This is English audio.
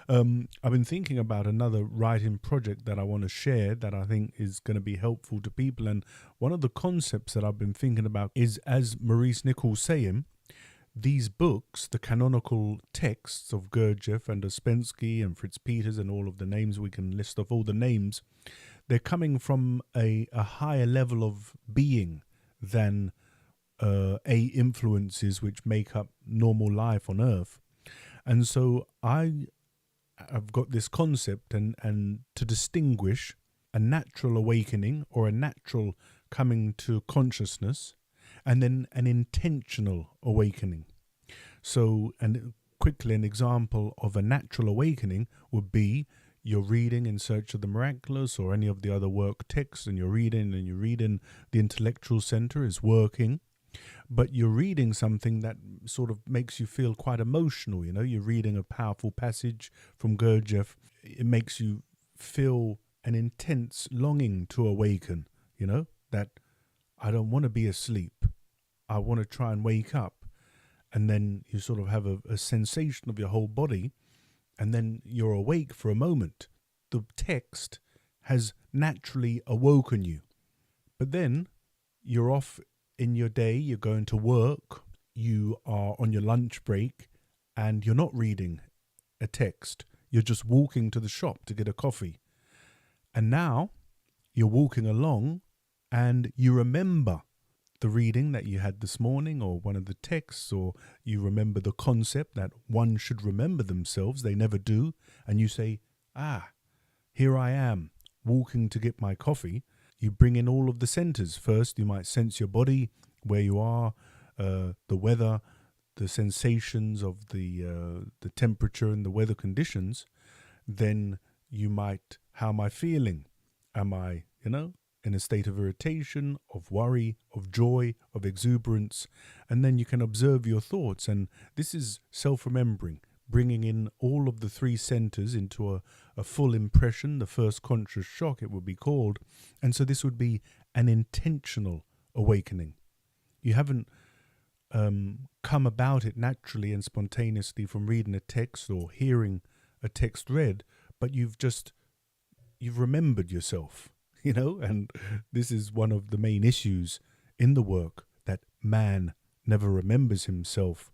I've been thinking about another writing project that I want to share that I think is going to be helpful to people. And one of the concepts that I've been thinking about is, as Maurice Nicoll saying, these books, the canonical texts of Gurdjieff and Ouspensky and Fritz Peters and all of the names, we can list off all the names, they're coming from a higher level of being than influences which make up normal life on earth. And so I've got this concept and to distinguish a natural awakening or a natural coming to consciousness and then an intentional awakening. So, and quickly, an example of a natural awakening would be you're reading In Search of the Miraculous or any of the other work texts, and you're reading, the intellectual center is working, but you're reading something that sort of makes you feel quite emotional. You know, you're reading a powerful passage from Gurdjieff. It makes you feel an intense longing to awaken, you know, that I don't want to be asleep. I want to try and wake up. And then you sort of have a sensation of your whole body, and then you're awake for a moment. The text has naturally awoken you. But then you're off in your day, you're going to work, you are on your lunch break, and you're not reading a text. You're just walking to the shop to get a coffee. And now you're walking along and you remember the reading that you had this morning or one of the texts, or you remember the concept that one should remember themselves. They never do. And you say, here I am walking to get my coffee. You bring in all of the centers. First, you might sense your body, where you are, the weather, the sensations of the temperature and the weather conditions. Then you might, how am I feeling? Am I, in a state of irritation, of worry, of joy, of exuberance? And then you can observe your thoughts. And this is self-remembering, bringing in all of the three centers into a full impression, the first conscious shock it would be called. And so this would be an intentional awakening. You haven't come about it naturally and spontaneously from reading a text or hearing a text read, but you've remembered yourself, and this is one of the main issues in the work, that man never remembers himself.